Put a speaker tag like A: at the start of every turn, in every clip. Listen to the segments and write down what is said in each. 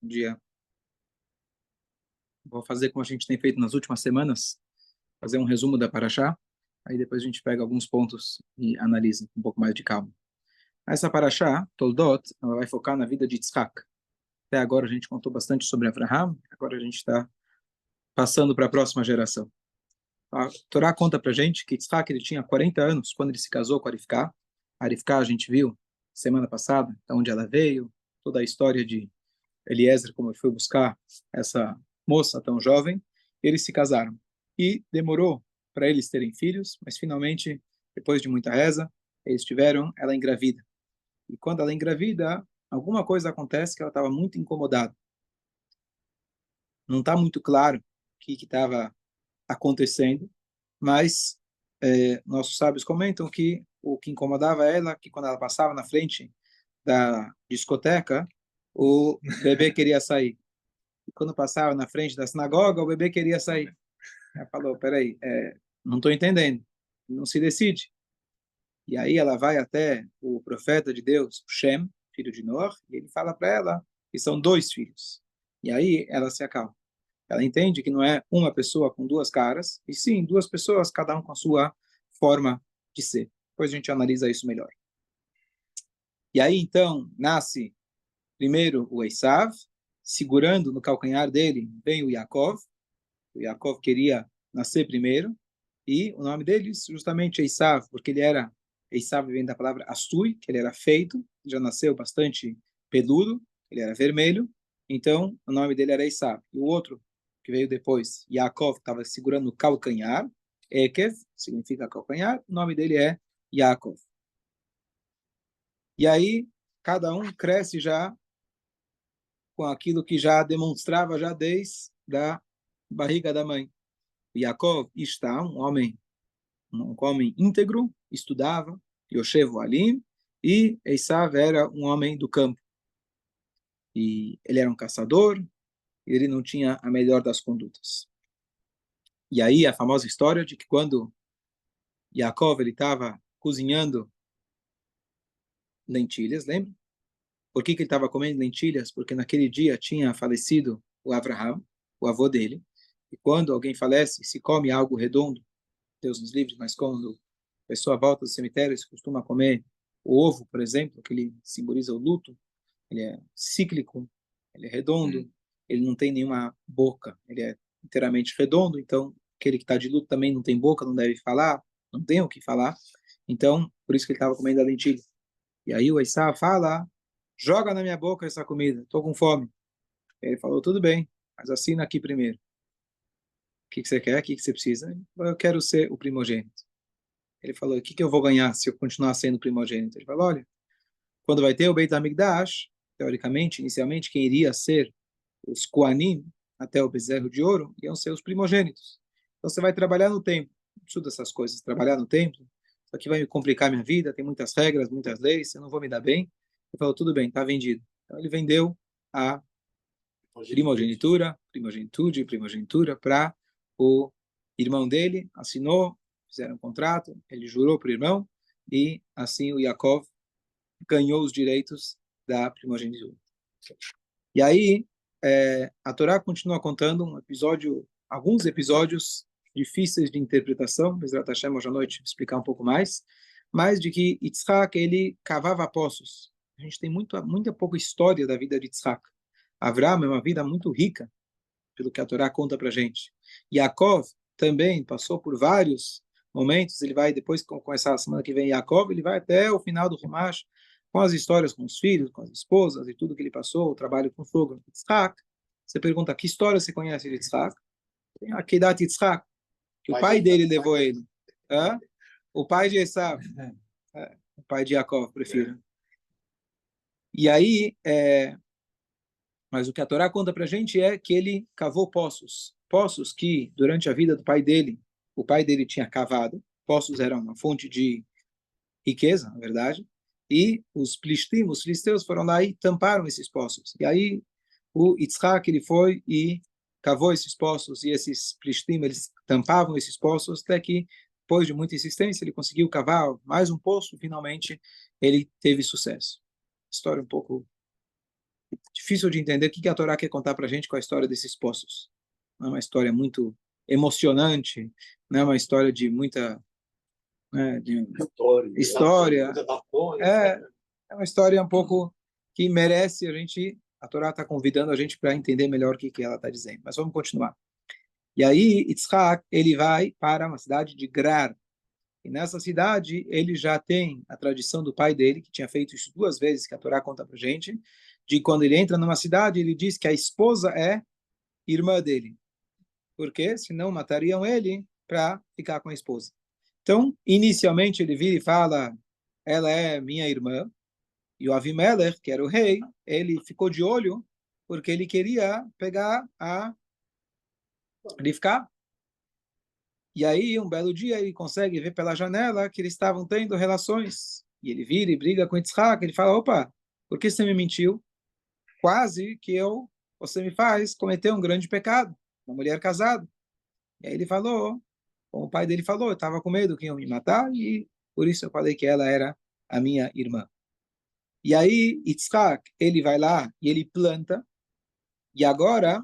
A: Um dia, vou fazer como a gente tem feito nas últimas semanas, fazer um resumo da Parashá, aí depois a gente pega alguns pontos e analisa com um pouco mais de calma. Essa Parashá, Toldot, ela vai focar na vida de Yitzhak. Até agora a gente contou bastante sobre Abraham, agora a gente está passando para a próxima geração. A Torá conta para a gente que Yitzhak ele tinha 40 anos quando ele se casou com a Rivká. A Rivká a gente viu semana passada, de onde ela veio, toda a história de Eliezer, como ele foi buscar essa moça tão jovem. Eles se casaram. E demorou para eles terem filhos, mas finalmente, depois de muita reza, eles tiveram ela engravida. E quando ela engravida, alguma coisa acontece que ela estava muito incomodada. Não está muito claro o que estava acontecendo, mas nossos sábios comentam que o que incomodava ela, que quando ela passava na frente da discoteca, o bebê queria sair. E quando passava na frente da sinagoga, o bebê queria sair. Ela falou, peraí, não estou entendendo. Não se decide. E aí ela vai até o profeta de Deus, Shem, filho de Noar, e ele fala para ela que são dois filhos. E aí ela se acalma. Ela entende que não é uma pessoa com duas caras, e sim duas pessoas, cada um com a sua forma de ser. Depois a gente analisa isso melhor. E aí então nasce primeiro o Esav, segurando no calcanhar dele vem o Yaakov. O Yaakov queria nascer primeiro, e o nome deles justamente Esav, porque ele era, Esav vem da palavra Assui, que ele era feito, já nasceu bastante peludo, ele era vermelho, então o nome dele era Esav. E o outro, que veio depois, Yaakov, estava segurando o calcanhar, Ekev, significa calcanhar, o nome dele é Yaakov. E aí, cada um cresce já com aquilo que já demonstrava já desde a barriga da mãe. Yaakov está um homem íntegro, estudava, Yoshev Alim, e Esav era um homem do campo. E ele era um caçador, e ele não tinha a melhor das condutas. E aí a famosa história de que quando Yaakov ele estava cozinhando lentilhas, lembra? Por que ele estava comendo lentilhas? Porque naquele dia tinha falecido o Abraham, o avô dele, e quando alguém falece, se come algo redondo, Deus nos livre, mas quando a pessoa volta do cemitério, se costuma comer o ovo, por exemplo, que ele simboliza o luto, ele é cíclico, ele é redondo, ele não tem nenhuma boca, ele é inteiramente redondo, então aquele que está de luto também não tem boca, não deve falar, não tem o que falar, então por isso que ele estava comendo a lentilha. E aí o Esaú fala, joga na minha boca essa comida, estou com fome. Ele falou, tudo bem, mas assina aqui primeiro. O que você quer? O que você precisa? Ele falou, eu quero ser o primogênito. Ele falou, o que eu vou ganhar se eu continuar sendo primogênito? Ele falou, olha, quando vai ter o Beit HaMikdash, teoricamente, inicialmente, quem iria ser os Koanim, até o bezerro de ouro, iam ser os primogênitos. Então você vai trabalhar no templo. Não preciso dessas coisas, trabalhar no templo. Isso aqui vai me complicar minha vida, tem muitas regras, muitas leis, eu não vou me dar bem. Ele falou, tudo bem, está vendido. Então ele vendeu a primogenitura para o irmão dele, assinou, fizeram um contrato, ele jurou para o irmão, e assim o Yaakov ganhou os direitos da primogenitura. E aí, a Torá continua contando alguns episódios difíceis de interpretação, Bezrat Hashem hoje à noite explicar um pouco mais, mas de que Yitzhak, ele cavava poços. A gente tem muita pouca história da vida de Yitzhak. Avraham é uma vida muito rica, pelo que a Torá conta para a gente. Yaakov também passou por vários momentos, ele vai depois, com essa semana que vem, Yaakov, ele vai até o final do Rumash, com as histórias com os filhos, com as esposas e tudo que ele passou, o trabalho com o sogro, Yitzhak. Você pergunta, que história você conhece de Yitzhak? Tem a Kedat Yitzhak, que o pai dele levou ele. O pai de Esav, o pai de Yaakov, prefiro. E aí, mas o que a Torá conta para a gente é que ele cavou poços que, durante a vida do pai dele, o pai dele tinha cavado. Poços eram uma fonte de riqueza, na verdade, e os filisteus foram lá e tamparam esses poços. E aí o Yitzhak, ele foi e cavou esses poços, e esses filisteus, eles tampavam esses poços, até que, depois de muita insistência, ele conseguiu cavar mais um poço, e finalmente ele teve sucesso. História um pouco difícil de entender o que a Torá quer contar para a gente com a história desses poços. Não é uma história muito emocionante, não é uma história de muita de história. É uma história um pouco que merece a Torá está convidando a gente para entender melhor o que ela está dizendo. Mas vamos continuar. E aí, Yitzhak, ele vai para uma cidade de Gerar. E nessa cidade, ele já tem a tradição do pai dele, que tinha feito isso 2 vezes, que a Torá conta para gente, de quando ele entra numa cidade, ele diz que a esposa é irmã dele. Porque senão matariam ele para ficar com a esposa. Então, inicialmente, ele vira e fala, ela é minha irmã. E o Avimelech, que era o rei, ele ficou de olho porque ele queria pegar a Rivka. E aí, um belo dia, ele consegue ver pela janela que eles estavam tendo relações. E ele vira e briga com Yitzhak. Ele fala, opa, por que você me mentiu? Quase que você me faz cometer um grande pecado. Uma mulher casada. E aí ele falou, como o pai dele falou, eu estava com medo que iam me matar e por isso eu falei que ela era a minha irmã. E aí, Yitzhak, ele vai lá e ele planta. E agora,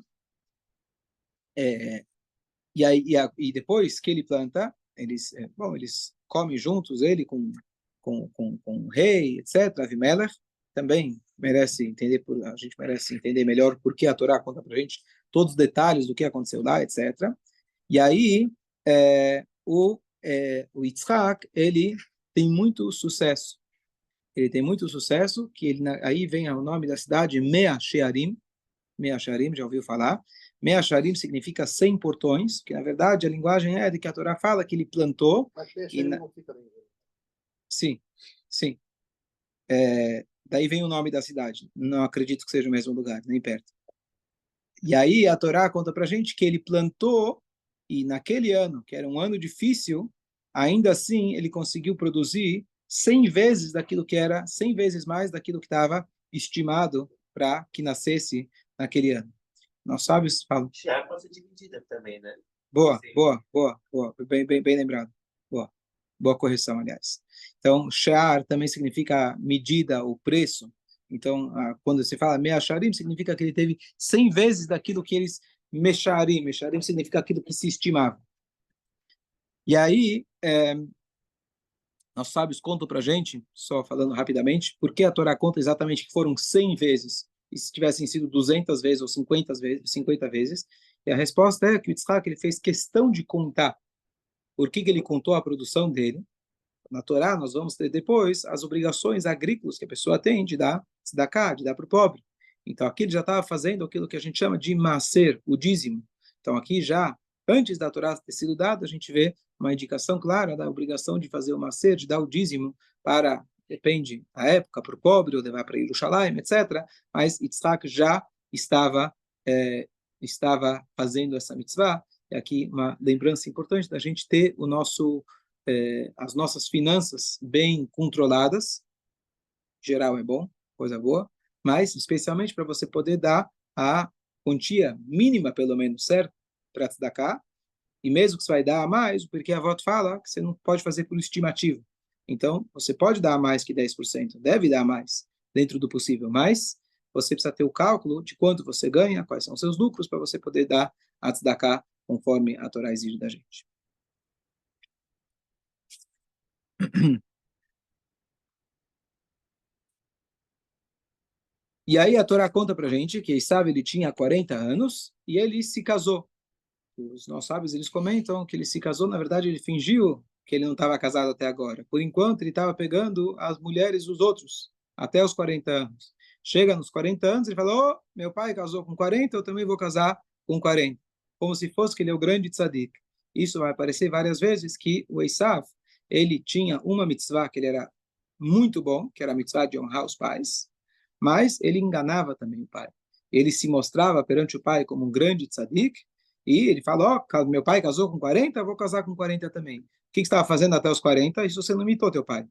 A: é, e depois que ele planta, eles comem juntos, ele com o rei, etc., Avimelech, também merece entender, a gente merece entender melhor por que a Torá conta para a gente todos os detalhes do que aconteceu lá, etc. E aí, o Yitzhak, ele tem muito sucesso. Ele tem muito sucesso, que aí vem o nome da cidade, Mea Shearim. Mea Shearim, já ouviu falar? Mea Shearim significa 100 portões, que na verdade a linguagem é de que a Torá fala que ele plantou. Mas Mea Shearim não fica bem. Sim, sim. Daí vem o nome da cidade. Não acredito que seja o mesmo lugar, nem perto. E aí a Torá conta pra gente que ele plantou, e naquele ano, que era um ano difícil, ainda assim ele conseguiu produzir 100 vezes daquilo que era, 100 vezes mais daquilo que estava estimado para que nascesse naquele ano. Nós sábios falam.
B: Já pode ser dividida também, né?
A: Boa, boa. Bem lembrado. Boa correção, aliás. Então, shear também significa medida, o preço. Então, quando se fala meacharim, significa que ele teve 100 vezes daquilo que eles mecharim. Mecharim significa aquilo que se estimava. E aí, nossos sábios contam para a gente, só falando rapidamente, por que a Torá conta exatamente que foram 100 vezes, e se tivessem sido 200 vezes ou 50 vezes, e a resposta é que o Yitzhak ele fez questão de contar. Por que ele contou a produção dele? Na Torá, nós vamos ter depois as obrigações agrícolas que a pessoa tem de dar tzedakah, de dar para o pobre. Então, aqui ele já estava fazendo aquilo que a gente chama de maser, o dízimo. Então, aqui já, antes da Torá ter sido dada, a gente vê uma indicação clara da obrigação de fazer o maser, de dar o dízimo para, depende da época, para o pobre, ou levar para Yerushalayim, etc. Mas Yitzhak já estava fazendo essa mitzvah. E aqui uma lembrança importante da gente ter as nossas finanças bem controladas. Geral é bom, coisa boa, mas especialmente para você poder dar a quantia mínima, pelo menos, certo? Para tzedakah. E mesmo que você vai dar a mais, porque a avó fala que você não pode fazer por estimativa. Então, você pode dar mais que 10%, deve dar mais, dentro do possível, mas você precisa ter o cálculo de quanto você ganha, quais são os seus lucros, para você poder dar a tzedakah conforme a Torá exige da gente. E aí a Torá conta para a gente que Esaú ele tinha 40 anos e ele se casou. Os nossos sábios eles comentam que ele se casou, na verdade ele fingiu que ele não estava casado até agora. Por enquanto ele estava pegando as mulheres dos outros, até os 40 anos. Chega nos 40 anos, ele fala, meu pai casou com 40, eu também vou casar com 40. Como se fosse que ele é o grande tzadik. Isso vai aparecer várias vezes que o Esaú, ele tinha uma mitzvah que ele era muito bom, que era a mitzvah de honrar os pais, mas ele enganava também o pai. Ele se mostrava perante o pai como um grande tzadik, e ele fala, meu pai casou com 40, eu vou casar com 40 também. O que você estava fazendo até os 40? Isso você não imitou teu pai.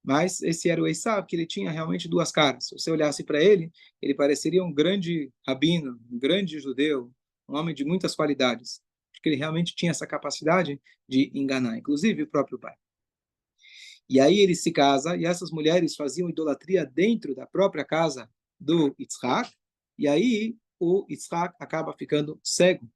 A: Mas esse era o Esaú, que ele tinha realmente duas caras. Se você olhasse para ele, ele pareceria um grande rabino, um grande judeu, um homem de muitas qualidades. Porque ele realmente tinha essa capacidade de enganar, inclusive o próprio pai. E aí ele se casa, e essas mulheres faziam idolatria dentro da própria casa do Yitzhak, E aí o Yitzhak acaba ficando cego,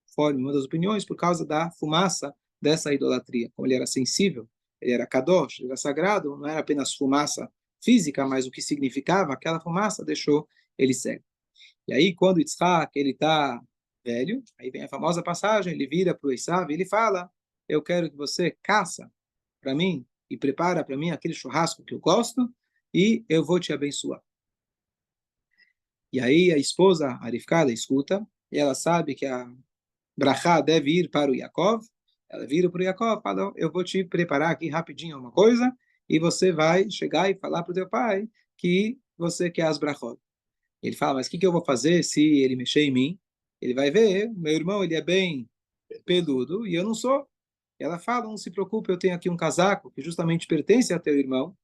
A: conforme uma das opiniões, por causa da fumaça dessa idolatria. Como ele era sensível, ele era kadosh, ele era sagrado, não era apenas fumaça física, mas o que significava aquela fumaça deixou ele cego. E aí, quando Yitzhak ele está velho, aí vem a famosa passagem, ele vira para o Esav e ele fala, eu quero que você caça para mim e prepara para mim aquele churrasco que eu gosto e eu vou te abençoar. E aí a esposa, a Rivkada, escuta e ela sabe que a Brachá deve ir para o Yaakov. Ela vira para o Yaakov e fala, eu vou te preparar aqui rapidinho uma coisa e você vai chegar e falar para o teu pai que você quer as brachot. Ele fala, mas o que eu vou fazer se ele mexer em mim? Ele vai ver, meu irmão, ele é bem peludo e eu não sou. E ela fala, não se preocupe, eu tenho aqui um casaco que justamente pertence a teu irmão.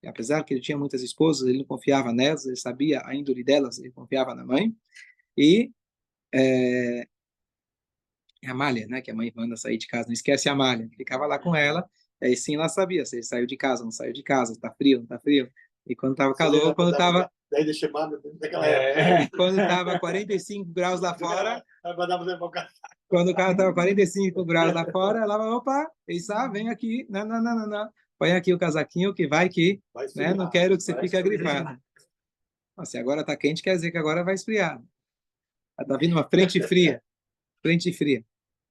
A: E apesar que ele tinha muitas esposas, ele não confiava nelas, ele sabia a índole delas, ele confiava na mãe. E é, a Amália, né, que a mãe manda sair de casa, não esquece a Amália, ficava lá com ela, aí sim ela sabia se ele saiu de casa, não saiu de casa, está frio, não está frio. E quando estava calor, quando estava
B: daí deixa chamada daquela época.
A: quando estava 45 graus lá fora, quando o cara estava 45 graus lá fora, ela falou, opa, Eissá, vem aqui, não, não, não, não, não. Põe aqui o casaquinho que vai que, né, não quero que você fique agripado. Se agora está quente, quer dizer que agora vai esfriar. Está vindo uma frente fria, frente fria.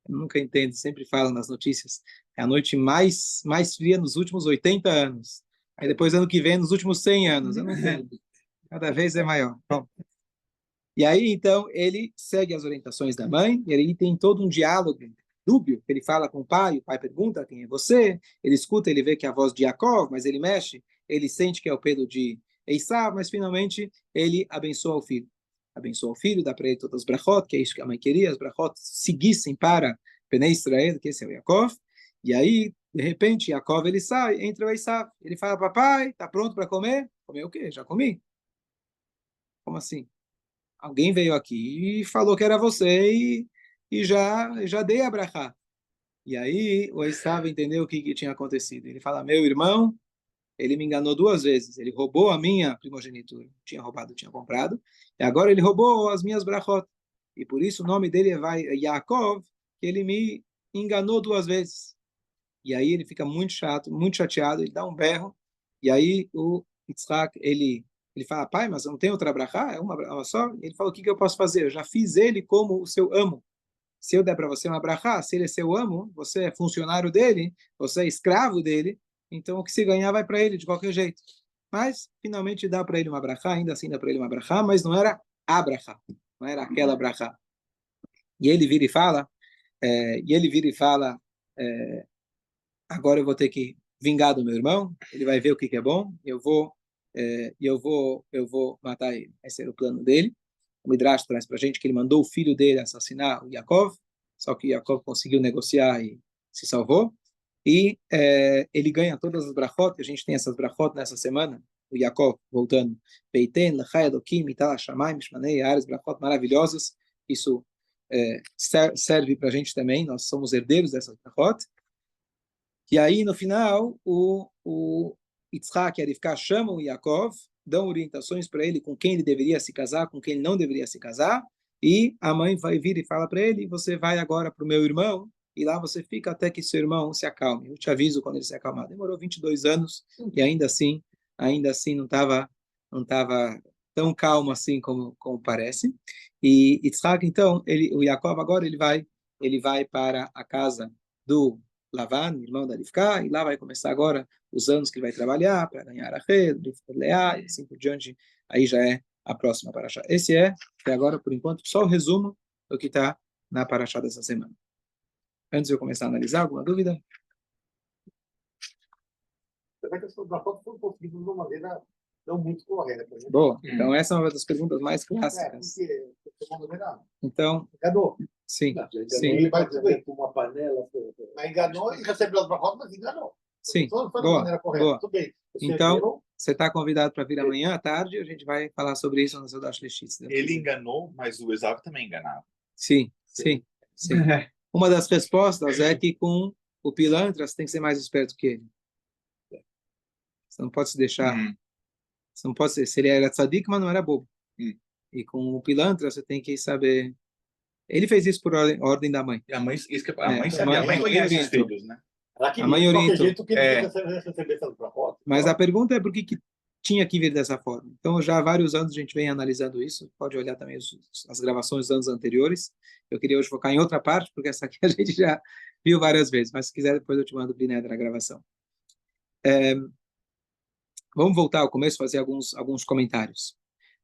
A: Eu nunca entendo, sempre falam nas notícias, é a noite mais fria nos últimos 80 anos. Aí depois, ano que vem, nos últimos 100 anos. Eu não entendo. Cada vez é maior. Bom, e aí, então, ele segue as orientações da mãe, e aí tem todo um diálogo dúbio, que ele fala com o pai pergunta quem é você, ele escuta, ele vê que é a voz de Yaakov, mas ele mexe, ele sente que é o Pedro de Esaú, mas finalmente ele abençoa o filho. Abençoa o filho, dá para ele todas as brachot, que é isso que a mãe queria, as brachot seguissem para Bnei Israel, que esse é o Yaakov, e aí, de repente, Yaakov ele sai, entra o Esaú, ele fala, papai, tá pronto para comer? Comer o quê? Já comi. Como assim? Alguém veio aqui e falou que era você e já dei a brachá. E aí o Esaú entendeu o que tinha acontecido. Ele fala, meu irmão, ele me enganou duas vezes. Ele roubou a minha primogenitura. Tinha roubado, tinha comprado. E agora ele roubou as minhas brachot. E por isso o nome dele é Yaakov, que ele me enganou duas vezes. E aí ele fica muito chato, muito chateado, ele dá um berro. E aí o Yitzhak, ele fala, pai, mas não tem outra brachá? É uma só? E ele fala, o que eu posso fazer? Eu já fiz ele como o seu amo. Se eu der para você uma brachá, se ele é seu amo, você é funcionário dele, você é escravo dele, então o que se ganhar vai para ele de qualquer jeito. Mas, finalmente, dá para ele uma brachá, ainda assim dá para ele uma brachá, mas não era a brachá, não era aquela brachá. E ele vira e fala, é, agora eu vou ter que vingar do meu irmão, ele vai ver o que é bom, eu vou matar ele. Esse era o plano dele. O Midrash traz para a gente que ele mandou o filho dele assassinar o Yaakov, só que Yaakov conseguiu negociar e se salvou. E ele ganha todas as brachot, a gente tem essas brachot nessa semana, o Yaakov voltando, Beiten, Lechai, Elokim, Ital, Shammai, Mishmanei, Ares, brachot maravilhosas, isso serve para a gente também, nós somos herdeiros dessas brachot. E aí, no final, o Yitzhak e a Rivka chamam o Yaakov, dão orientações para ele com quem ele deveria se casar, com quem ele não deveria se casar, e a mãe vai vir e fala para ele, você vai agora para o meu irmão, e lá você fica até que seu irmão se acalme. Eu te aviso quando ele se acalmar. Demorou 22 anos, e ainda assim não tava tão calmo assim como parece. E Yitzhak, então, o Yaakov agora ele vai para a casa do Lavan, irmão da Rivka, e lá vai começar agora os anos que ele vai trabalhar para ganhar a Rachel, Leá, e assim por diante. Aí já é a próxima paraxá. Esse até agora, por enquanto, só o resumo do que está na paraxá dessa semana. Antes de eu começar a analisar, alguma dúvida?
B: Será que essas brachot foram conseguidas de uma maneira não muito correta?
A: Boa. Então, essa é uma das perguntas mais clássicas.
B: Porque de uma maneira
A: Então,
B: enganou.
A: sim,
B: Sim. Ele vai dizer com uma panela. Mas enganou e recebeu as brachot, mas enganou.
A: Sim,
B: Foi da
A: boa,
B: maneira correta.
A: boa.
B: Tudo bem.
A: Então, você está convidado para vir amanhã à tarde, a gente vai falar sobre isso no Seudach Leshitz.
C: Ele enganou, mas o Esaú também enganava.
A: Sim, sim, sim. Uma das respostas é que com o pilantra você tem que ser mais esperto que ele. Você não pode se deixar. Você não pode ser. Se ele era tzadik, mas não era bobo. E com o pilantra, você tem que saber... Ele fez isso por ordem da mãe.
C: E a mãe, a
A: É,
C: mãe sabia, a mãe conhece os
A: orientou.
C: filhos, né?
B: Ela
A: A
B: queria,
A: mãe
B: de qualquer
A: orientou.
B: jeito, que ele receber essa brachot.
A: Mas a pergunta é por que tinha que vir dessa forma. Então, já há vários anos a gente vem analisando isso. Pode olhar também as gravações dos anos anteriores. Eu queria hoje focar em outra parte, porque essa aqui a gente já viu várias vezes. Mas se quiser, depois eu te mando o Blined na gravação. Vamos voltar ao começo, fazer alguns comentários.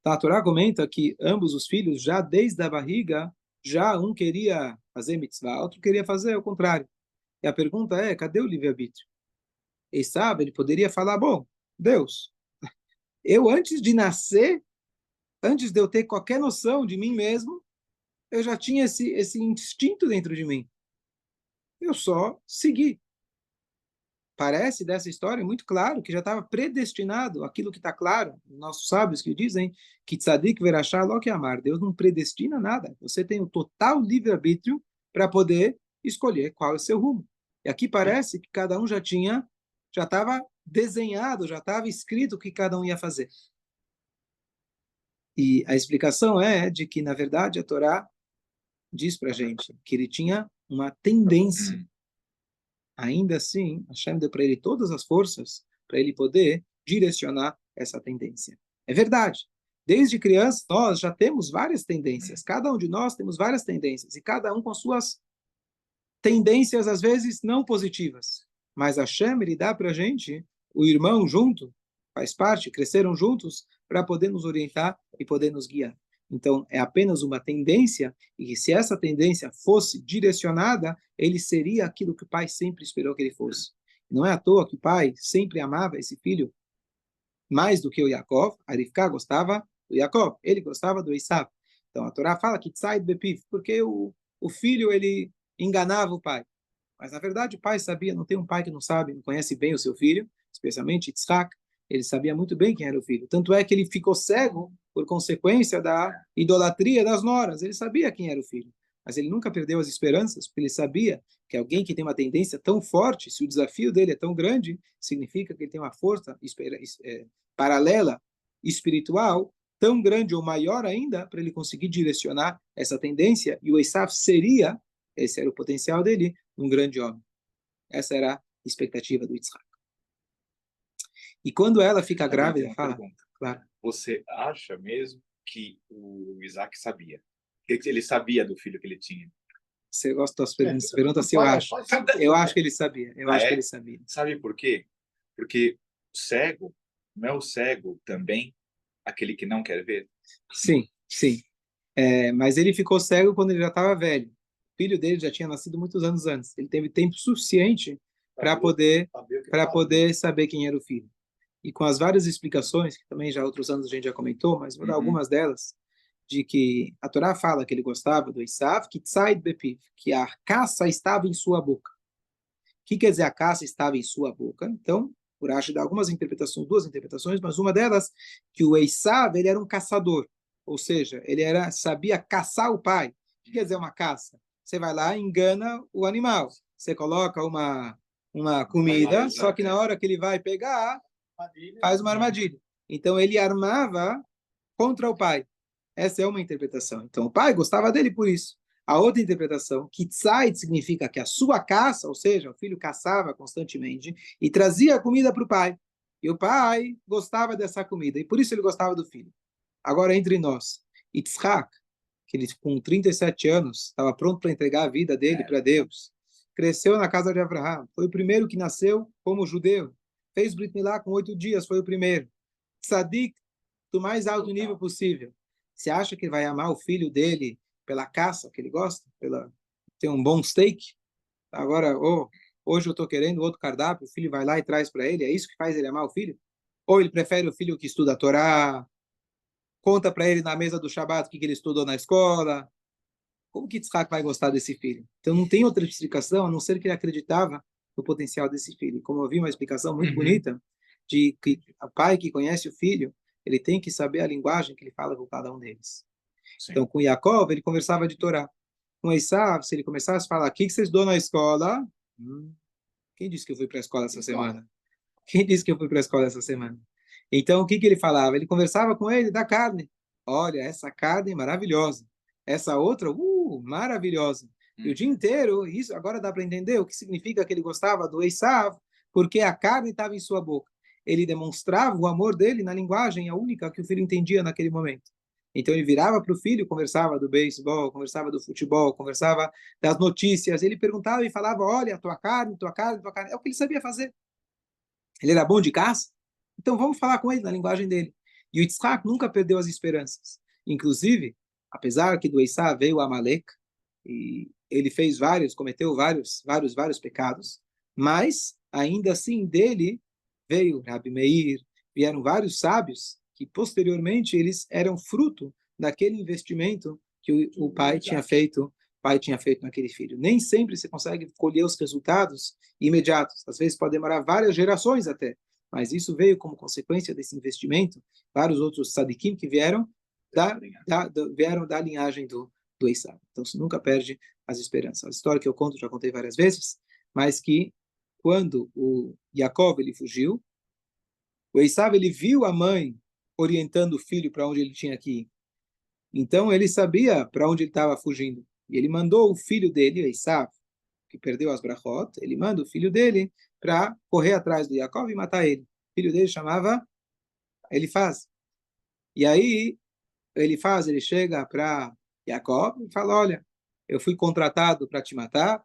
A: Tá, a Torá comenta que ambos os filhos, já desde a barriga, já um queria fazer mitzvah, outro queria fazer o contrário. E a pergunta é, cadê o livre-arbítrio? Esaú, ele poderia falar, bom, Deus, eu antes de nascer, antes de eu ter qualquer noção de mim mesmo, eu já tinha esse instinto dentro de mim. Eu só segui. Parece dessa história muito claro que já estava predestinado, aquilo que está claro, nossos sábios que dizem que tzadik verachá lo que amar. Deus não predestina nada. Você tem o total livre-arbítrio para poder escolher qual é o seu rumo. E aqui parece que cada um já estava desenhado, já estava escrito o que cada um ia fazer. E a explicação é de que, na verdade, a Torá diz para a gente que ele tinha uma tendência. Ainda assim, Hashem deu para ele todas as forças para ele poder direcionar essa tendência. É verdade. Desde criança, nós já temos várias tendências. Cada um de nós temos várias tendências. E cada um com suas tendências, às vezes, não positivas. Mas Hashem, ele dá para a gente, o irmão junto, faz parte, cresceram juntos, para poder nos orientar e poder nos guiar. Então, é apenas uma tendência, e se essa tendência fosse direcionada, ele seria aquilo que o pai sempre esperou que ele fosse. Não é à toa que o pai sempre amava esse filho mais do que o Yaakov. A Rivka gostava do Yaakov, ele gostava do Esaú. Então, a Torá fala que tzai bepiv, porque o filho, ele enganava o pai. Mas, na verdade, o pai sabia, não tem um pai que não sabe, não conhece bem o seu filho, especialmente Yitzhak, ele sabia muito bem quem era o filho. Tanto é que ele ficou cego por consequência da idolatria das noras. Ele sabia quem era o filho, mas ele nunca perdeu as esperanças, porque ele sabia que alguém que tem uma tendência tão forte, se o desafio dele é tão grande, significa que ele tem uma força paralela, espiritual, tão grande ou maior ainda, para ele conseguir direcionar essa tendência, e o Esaú seria, esse era o potencial dele, um grande homem. Essa era a expectativa do Yitzhak. E quando ela fica grávida, fala, claro.
C: Você acha mesmo que o Isaac sabia? Ele sabia do filho que ele tinha?
A: Você gosta das perguntas se eu acho. Eu acho que ele sabia. Eu acho que ele sabia.
C: Sabe por quê? Porque o cego, não é o cego também aquele que não quer ver?
A: Sim, sim. Mas ele ficou cego quando ele já estava velho. O filho dele já tinha nascido muitos anos antes. Ele teve tempo suficiente para poder saber quem era o filho. E com as várias explicações, que também já outros anos a gente já comentou, mas vou dar algumas delas, de que a Torá fala que ele gostava do Esaú, que tzait bepiv, que a caça estava em sua boca. O que quer dizer a caça estava em sua boca? Então, por acho dar algumas interpretações, duas interpretações, mas uma delas, que o Esaú, ele era um caçador, ou seja, ele sabia caçar o pai. O que quer dizer uma caça? Você vai lá e engana o animal. Você coloca uma comida, só que na hora que ele vai pegar, faz uma armadilha. Então, ele armava contra o pai. Essa é uma interpretação. Então, o pai gostava dele por isso. A outra interpretação, que tzait significa que a sua caça, ou seja, o filho caçava constantemente e trazia a comida para o pai. E o pai gostava dessa comida, e por isso ele gostava do filho. Agora, entre nós, Yitzhak, que ele com 37 anos estava pronto para entregar a vida dele para Deus, cresceu na casa de Abraham, foi o primeiro que nasceu como judeu, fez Brit Milá com 8 dias, foi o primeiro. Tzadik, do mais alto nível possível. Você acha que ele vai amar o filho dele pela caça que ele gosta? Ter um bom steak? Agora, hoje eu estou querendo outro cardápio, o filho vai lá e traz para ele, é isso que faz ele amar o filho? Ou ele prefere o filho que estuda a Torá, conta para ele na mesa do Shabat o que ele estudou na escola? Como que Yitzhak vai gostar desse filho? Então não tem outra explicação, a não ser que ele acreditava no potencial desse filho. Como eu vi uma explicação muito bonita, de que o pai que conhece o filho, ele tem que saber a linguagem que ele fala com cada um deles. Sim. Então, com Yaakov, ele conversava de Torá. Com Esaú, se ele começasse a falar, o que vocês dão na escola? Quem disse que eu fui para a escola essa semana? Quem disse que eu fui para a escola essa semana? Então, o que ele falava? Ele conversava com ele da carne. olha, essa carne é maravilhosa. Essa outra, maravilhosa. E o dia inteiro, isso agora dá para entender o que significa que ele gostava do Esav, porque a carne estava em sua boca. Ele demonstrava o amor dele na linguagem, a única que o filho entendia naquele momento. Então ele virava para o filho, conversava do beisebol, conversava do futebol, conversava das notícias. Ele perguntava e falava: olha, tua carne, tua carne, tua carne. É o que ele sabia fazer. Ele era bom de caça, então vamos falar com ele na linguagem dele. E o Yitzhak nunca perdeu as esperanças. Inclusive, apesar que do Esav veio o Amalek, e ele fez cometeu vários pecados, mas ainda assim dele veio Rabi Meir, vieram vários sábios que posteriormente eles eram fruto daquele investimento que o pai tinha feito naquele filho. Nem sempre você consegue colher os resultados imediatos. Às vezes pode demorar várias gerações até. Mas isso veio como consequência desse investimento. Vários outros sadikim que vieram da linhagem do Esav. Então, você nunca perde as esperanças. A história que eu conto, já contei várias vezes, mas que quando o Yaakov ele fugiu, o Esav ele viu a mãe orientando o filho para onde ele tinha que ir. Então, ele sabia para onde ele estava fugindo. E ele mandou o filho dele, o Esav, que perdeu as brachot, ele manda o filho dele para correr atrás do Yaakov e matar ele. O filho dele chamava Elifaz. E aí, ele chega para Yaakov e fala: olha, eu fui contratado para te matar.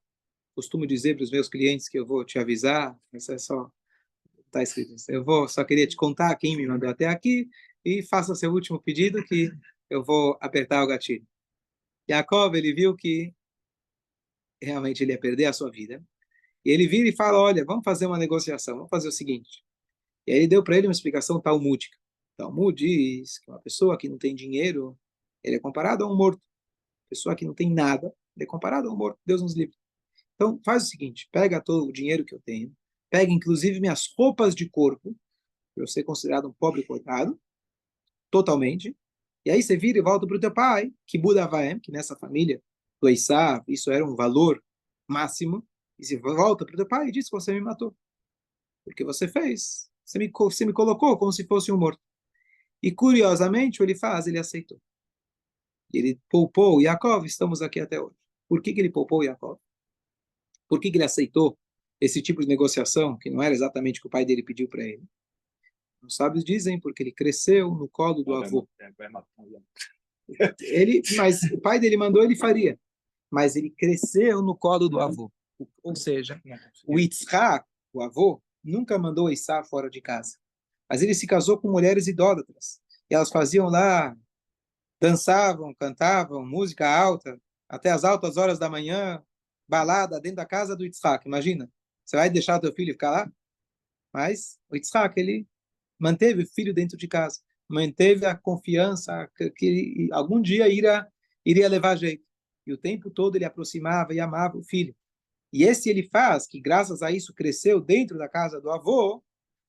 A: Costumo dizer para os meus clientes que eu vou te avisar. Isso é só está escrito. Só queria te contar quem me mandou até aqui e faça seu último pedido que eu vou apertar o gatilho. Yaakov, ele viu que realmente ele ia perder a sua vida. E ele vira e fala: olha, vamos fazer uma negociação, vamos fazer o seguinte. E aí ele deu para ele uma explicação talmúdica. Talmud diz que uma pessoa que não tem dinheiro, ele é comparado a um morto. Pessoa que não tem nada, ele é comparado a um morto. Deus nos livre. Então, faz o seguinte, pega todo o dinheiro que eu tenho, pega inclusive minhas roupas de corpo, para eu ser considerado um pobre coitado, totalmente, e aí você vira e volta para o teu pai, que Buda Vaem, que nessa família do Esav, isso era um valor máximo, e você volta para o teu pai e diz que você me matou. Porque você fez, você me colocou como se fosse um morto. E curiosamente, o Elifaz, ele aceitou. Ele poupou Yaakov, estamos aqui até hoje. Por que ele poupou Yaakov? Por que ele aceitou esse tipo de negociação, que não era exatamente o que o pai dele pediu para ele? Os sábios dizem porque ele cresceu no colo do avô. Mas o pai dele mandou, ele faria. Mas ele cresceu no colo do avô. Ou seja, o Yitzhak, o avô, nunca mandou Esav fora de casa. Mas ele se casou com mulheres idólatras. E elas faziam lá, dançavam, cantavam, música alta, até as altas horas da manhã, balada dentro da casa do Yitzhak. Imagina, você vai deixar teu filho ficar lá? Mas o Yitzhak, ele manteve o filho dentro de casa, manteve a confiança que algum dia iria levar jeito. E o tempo todo ele aproximava e amava o filho. E esse ele faz, que graças a isso cresceu dentro da casa do avô,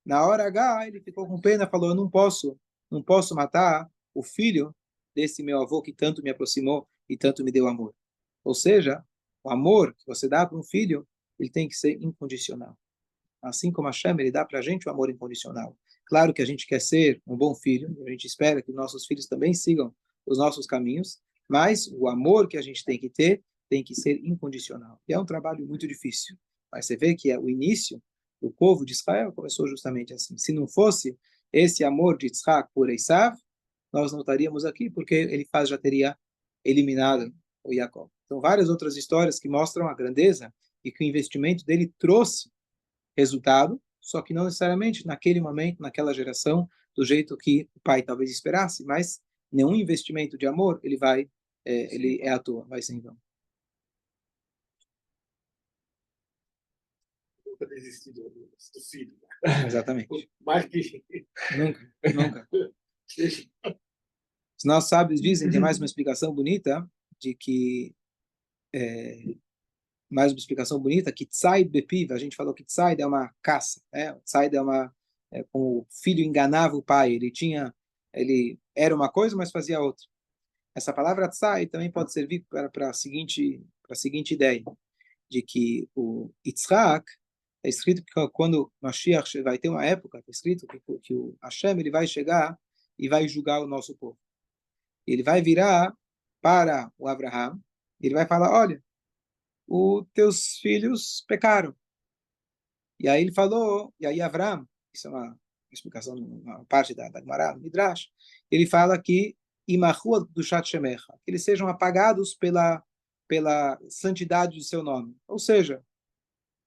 A: na hora H ele ficou com pena, falou: eu não posso matar o filho desse meu avô que tanto me aproximou e tanto me deu amor. Ou seja, o amor que você dá para um filho, ele tem que ser incondicional. Assim como a Hashem, ele dá para a gente o amor incondicional. Claro que a gente quer ser um bom filho, a gente espera que nossos filhos também sigam os nossos caminhos, mas o amor que a gente tem que ter tem que ser incondicional. E é um trabalho muito difícil. Mas você vê que o início do povo de Israel começou justamente assim. Se não fosse esse amor de Yitzhak por Esav, nós não estaríamos aqui, porque ele já teria eliminado o Jacob. Então, várias outras histórias que mostram a grandeza e que o investimento dele trouxe resultado, só que não necessariamente naquele momento, naquela geração, do jeito que o pai talvez esperasse, mas nenhum investimento de amor ele é à toa, vai ser em vão.
B: Nunca desisti do filho.
A: Exatamente.
B: Mais que.
A: Nunca. Os nossos sábios dizem, tem mais uma explicação bonita, de que mais uma explicação bonita, que Tzaid Bepiv, a gente falou que Tzaid é uma caça, Tzaid como o filho enganava o pai, ele era uma coisa, mas fazia outra. Essa palavra Tzaid também pode servir para a seguinte ideia, de que o Yitzhak, é escrito que quando Mashiach vai ter uma época, é escrito que o Hashem ele vai chegar e vai julgar o nosso povo. Ele vai virar para o Abraham, ele vai falar, olha, os teus filhos pecaram. E aí ele falou, e aí Abraham, isso é uma explicação, uma parte da Gemara, do Midrash, ele fala que Imahu do Shat Shemecha, que eles sejam apagados pela santidade do seu nome. Ou seja,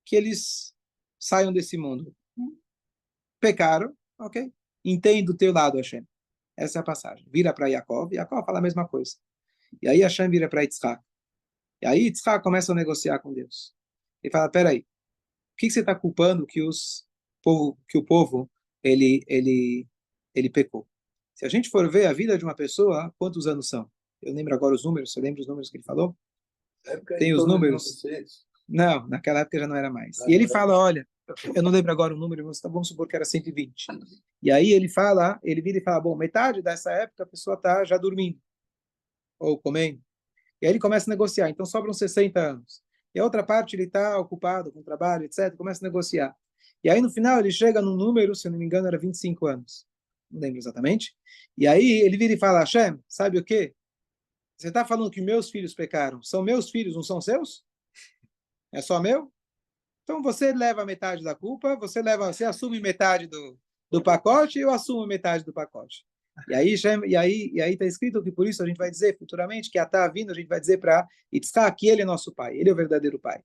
A: que eles saiam desse mundo. Pecaram, ok? Entendo o teu lado, Hashem. Essa é a passagem. Vira para Yaakov, Yaakov fala a mesma coisa. E aí Hashem vira para Yitzhak. E aí Yitzhak começa a negociar com Deus. Ele fala, peraí, que você está culpando que o povo ele pecou? Se a gente for ver a vida de uma pessoa, quantos anos são? Eu lembro agora os números, você lembra os números que ele falou? Tem os números? Não, naquela época já não era mais. E ele fala, olha, eu não lembro agora o número, mas vamos supor que era 120. E aí ele vira e fala, bom, metade dessa época a pessoa está já dormindo, ou comendo. E aí ele começa a negociar, então sobram 60 anos. E a outra parte ele está ocupado com trabalho, etc. Começa a negociar. E aí no final ele chega num número, se eu não me engano, era 25 anos. Não lembro exatamente. E aí ele vira e fala, Hashem, sabe o quê? Você está falando que meus filhos pecaram. São meus filhos, não são seus? É só meu? Então você leva metade da culpa, você assume metade do pacote e eu assumo metade do pacote. E aí está escrito que por isso a gente vai dizer futuramente que está vindo, a gente vai dizer para Yitzhak que ele é nosso pai, ele é o verdadeiro pai.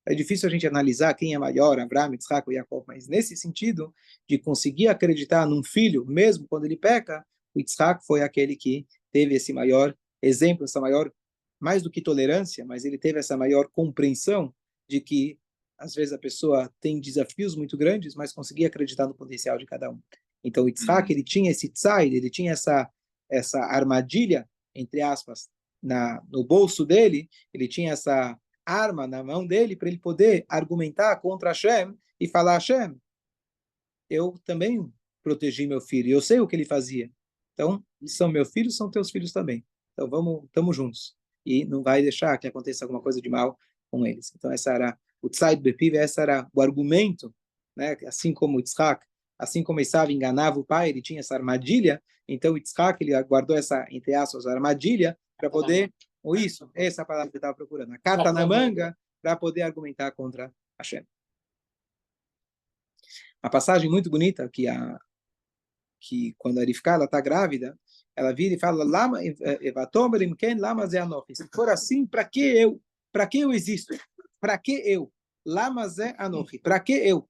A: É difícil a gente analisar quem é maior, Abraham, Yitzhak ou Yaakov, mas nesse sentido de conseguir acreditar num filho, mesmo quando ele peca, o Yitzhak foi aquele que teve esse maior exemplo, essa maior, mais do que tolerância, mas ele teve essa maior compreensão de que às vezes a pessoa tem desafios muito grandes, mas conseguir acreditar no potencial de cada um. Então, o Yitzhak, ele tinha esse tzai, ele tinha essa armadilha, entre aspas, no bolso dele, ele tinha essa arma na mão dele para ele poder argumentar contra Hashem e falar, Hashem, eu também protegi meu filho, eu sei o que ele fazia. Então, são meus filhos, são teus filhos também. Então, estamos juntos. E não vai deixar que aconteça alguma coisa de mal com eles. Então, essa era o tzai do Bepiv, esse era o argumento, né? Assim como Yitzhak, assim como Esav enganava o pai, ele tinha essa armadilha, então Yitzhak, ele guardou essa, entre aspas, armadilha, para poder, ou isso, essa é a palavra que eu estava procurando, a carta na manga, para poder argumentar contra Hashem. Uma passagem muito bonita, que quando a Rivka está grávida, ela vira e fala, lama, lama ze anochi. Se for assim, para que eu? Para que eu existo? Para que eu? Lama ze anochi. Para que eu?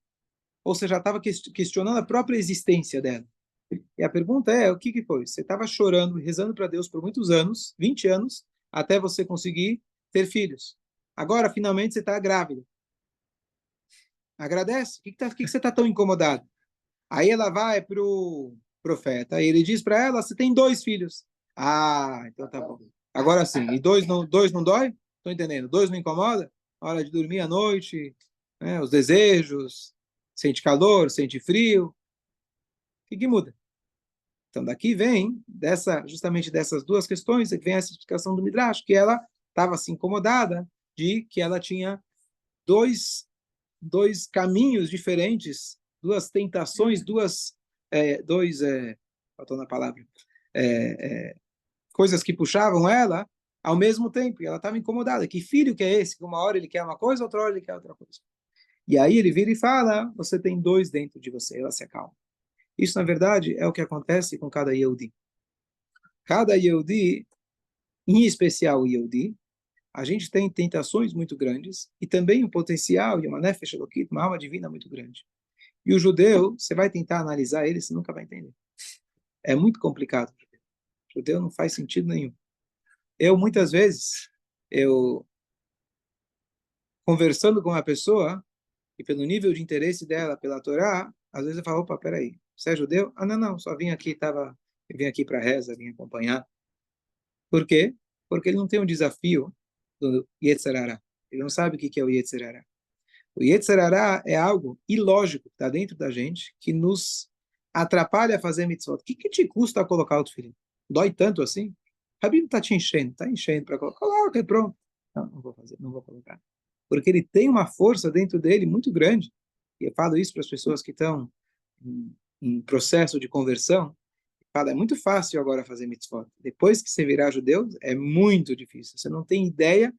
A: Ou seja, estava questionando a própria existência dela. E a pergunta é, o que foi? Você estava chorando, rezando para Deus por muitos anos, 20 anos, até você conseguir ter filhos. Agora, finalmente, você está grávida. Agradece. O que você está tão incomodado? Aí ela vai para o profeta, e ele diz para ela, você tem 2 filhos. Ah, então tá bom. Agora sim, e dois não dói? Estou entendendo. 2 não incomoda? A hora de dormir à noite, né, os desejos, sente calor, sente frio. O que muda? Então daqui vem, justamente dessas 2 questões, que vem essa explicação do Midrash, que ela estava assim incomodada de que ela tinha dois caminhos diferentes, 2 tentações, faltou na palavra, coisas que puxavam ela ao mesmo tempo, e ela estava incomodada. Que filho que é esse? Que uma hora ele quer uma coisa, outra hora ele quer outra coisa. E aí ele vira e fala, você tem 2 dentro de você, ela se acalma. Isso, na verdade, é o que acontece com cada Yehudi. Cada Yehudi, em especial o Yehudi, a gente tem tentações muito grandes e também um potencial de uma nefesh elokit, uma alma divina muito grande. E o judeu, você vai tentar analisar ele, você nunca vai entender. É muito complicado. O judeu não faz sentido nenhum. Muitas vezes, conversando com uma pessoa, e pelo nível de interesse dela pela Torá, às vezes eu falo, opa, peraí, você é judeu? Ah, não, só vim aqui, eu vim aqui para reza, vim acompanhar. Por quê? Porque ele não tem um desafio do Yetzer Hara. Ele não sabe o que é o Yetzer Hara. O Yetzer Hara é algo ilógico que está dentro da gente, que nos atrapalha a fazer mitzvot. O que te custa colocar o tefilim? Dói tanto assim? Rabino está te enchendo, está enchendo para colocar. Coloca e pronto. Não vou fazer, não vou colocar. Porque ele tem uma força dentro dele muito grande. E eu falo isso para as pessoas que estão em processo de conversão. fala, é muito fácil agora fazer mitzvot. Depois que você virar judeu, é muito difícil. Você não tem ideia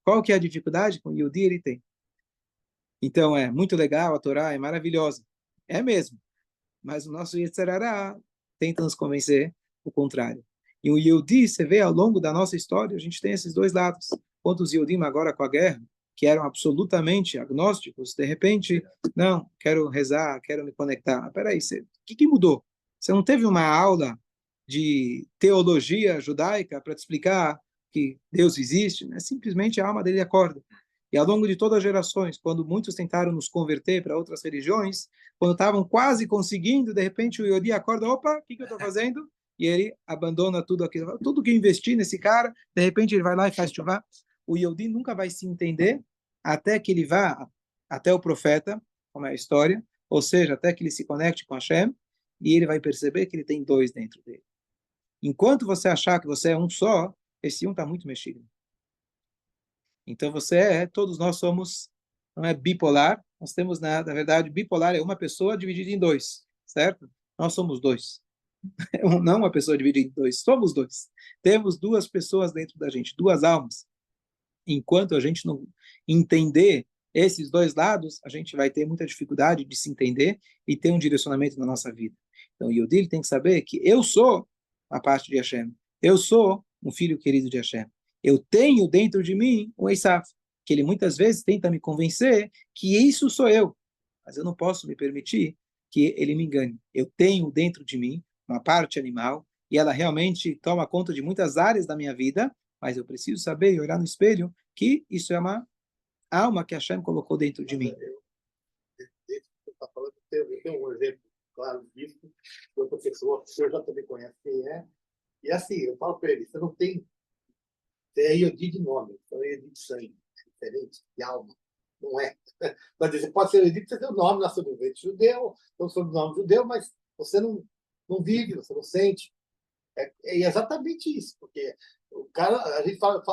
A: qual que é a dificuldade que o Yehudi ele tem. Então, é muito legal, a Torá é maravilhosa. É mesmo. Mas o nosso Yetzer Hara tenta nos convencer o contrário. E o Yehudi, você vê ao longo da nossa história, a gente tem esses dois lados. Quanto os Yehudim agora com a guerra, que eram absolutamente agnósticos, de repente, não, quero rezar, quero me conectar. Peraí, o que mudou? Você não teve uma aula de teologia judaica para te explicar que Deus existe? Né? Simplesmente a alma dele acorda. E ao longo de todas as gerações, quando muitos tentaram nos converter para outras religiões, quando estavam quase conseguindo, de repente o Yodi acorda, opa, o que eu estou fazendo? E ele abandona tudo aquilo, tudo que investi nesse cara, de repente ele vai lá e faz chuvá. O Yodi nunca vai se entender até que ele vá até o profeta, como é a história, ou seja, até que ele se conecte com Hashem, e ele vai perceber que ele tem dois dentro dele. Enquanto você achar que você é um só, esse um está muito mexido. Então todos nós somos, não é bipolar, nós temos, na verdade, bipolar é uma pessoa dividida em dois, certo? Nós somos dois. Não uma pessoa dividida em dois, somos dois. Temos duas pessoas dentro da gente, duas almas. Enquanto a gente não entender esses dois lados, a gente vai ter muita dificuldade de se entender e ter um direcionamento na nossa vida. Então, o Yehudi tem que saber que eu sou a parte de Hashem. Eu sou um filho querido de Hashem. Eu tenho dentro de mim um Esav, que ele muitas vezes tenta me convencer que isso sou eu, mas eu não posso me permitir que ele me engane. Eu tenho dentro de mim uma parte animal e ela realmente toma conta de muitas áreas da minha vida, mas eu preciso saber e olhar no espelho que isso é uma alma que Hashem colocou dentro de mim.
B: Eu tenho um exemplo claro disso, de outra pessoa, o senhor já também conhece quem é, e assim, eu falo para ele, você não tem. É Yodi de nome, então é Yodi de sangue, diferente, de alma. Não é. Mas você pode ser Yodi porque você tem o nome na sua vida judeu, então sobrenome judeu, mas você não vive, você não sente. É exatamente isso, porque o cara, a gente fala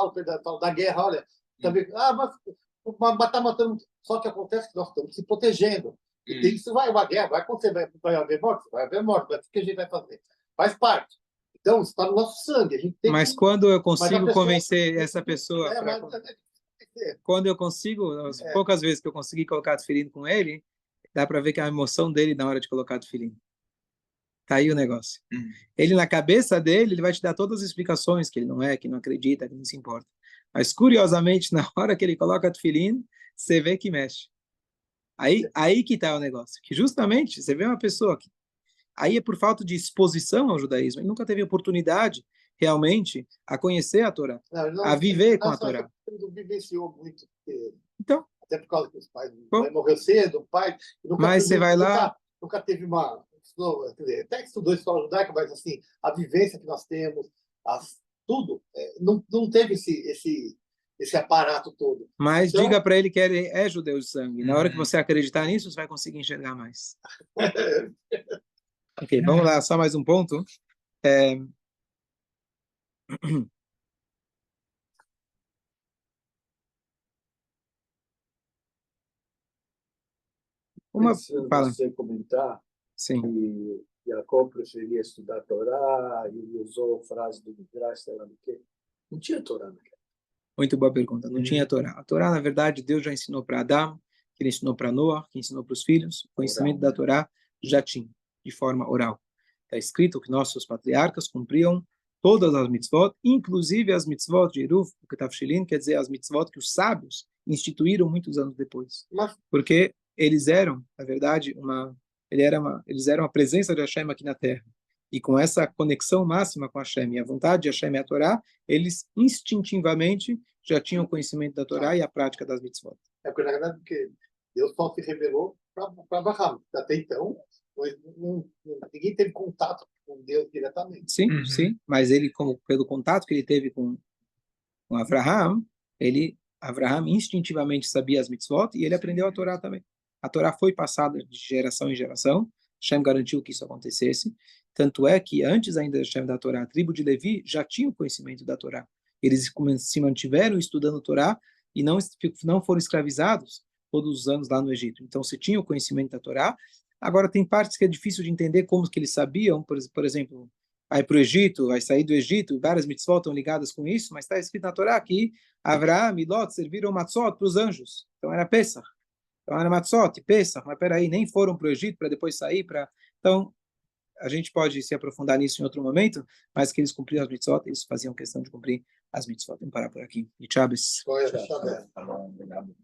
B: da guerra, olha, também, mas tá matando. Só que acontece que nós estamos se protegendo. E tem isso, vai uma guerra, vai acontecer, vai haver morte, mas o que a gente vai fazer? Faz parte. Então, isso está no nosso sangue. A gente tem
A: mas
B: que...
A: quando eu consigo convencer essa pessoa... Quando eu consigo, as poucas vezes que eu consegui colocar tefilim com ele, dá para ver que a emoção dele na hora de colocar tefilim. Tá aí o negócio. Ele, na cabeça dele, ele vai te dar todas as explicações, que ele não é, que não acredita, que não se importa. Mas, curiosamente, na hora que ele coloca tefilim, você vê que mexe. Aí que tá o negócio. Que justamente, você vê uma pessoa que aí é por falta de exposição ao judaísmo. Ele nunca teve oportunidade, realmente, a conhecer a Torá, a viver com a Torá.
B: Ele não vivenciou muito.
A: Então,
B: até por causa dos pais. O pai morreu cedo, o pai...
A: Mas você vai lá...
B: Nunca teve uma... Quer dizer, até que estudou escola judaica, mas assim, a vivência que nós temos, tudo, não teve esse aparato todo.
A: Mas então, diga para ele que ele é judeu de sangue. Na hora que você acreditar nisso, você vai conseguir enxergar mais. Ok, vamos lá, só mais um ponto.
D: Fala. Você comentar
A: Sim.
D: que Jacob preferia estudar a Torá e ele usou a frase do Midrash, sei lá do quê. Não tinha Torá naquela.
A: Muito boa pergunta. Não tinha Torá. A Torá, na verdade, Deus já ensinou para Adão, que ele ensinou para Noah, que ensinou para os filhos. O conhecimento da Torá já tinha, de forma oral. Está escrito que nossos patriarcas cumpriam todas as mitzvot, inclusive as mitzvot de Eruv, o Ketavshilin, quer dizer, as mitzvot que os sábios instituíram muitos anos depois. Porque eles eram, na verdade, eles eram a presença de Hashem aqui na Terra. E com essa conexão máxima com Hashem e a vontade de Hashem e a Torá, eles instintivamente já tinham conhecimento da Torá e a prática das mitzvot.
B: É porque Deus só se revelou para Abraham. Até então, ninguém teve contato com Deus diretamente.
A: Sim, sim. Mas ele, pelo contato que ele teve com Abraham, Abraham instintivamente sabia as mitzvot e ele aprendeu a Torá também. A Torá foi passada de geração em geração. Hashem garantiu que isso acontecesse. Tanto é que antes ainda de Hashem da Torá, a tribo de Levi já tinha o conhecimento da Torá. Eles se mantiveram estudando a Torá e não foram escravizados todos os anos lá no Egito. Então, se tinha o conhecimento da Torá. Agora, tem partes que é difícil de entender como que eles sabiam. Por exemplo, vai para o Egito, vai sair do Egito, várias mitzvot estão ligadas com isso, mas está escrito na Torá que Avraham e Lot serviram matzot para os anjos. Então era Pesach. Então era matzot, Pesach, mas peraí, nem foram para o Egito para depois sair para... Então, a gente pode se aprofundar nisso em outro momento, mas que eles cumpriam as mitzvot, eles faziam questão de cumprir as mitzvot. Vamos parar por aqui. E Shabbos.
B: Qual é a chave?
C: Tá bom, obrigado.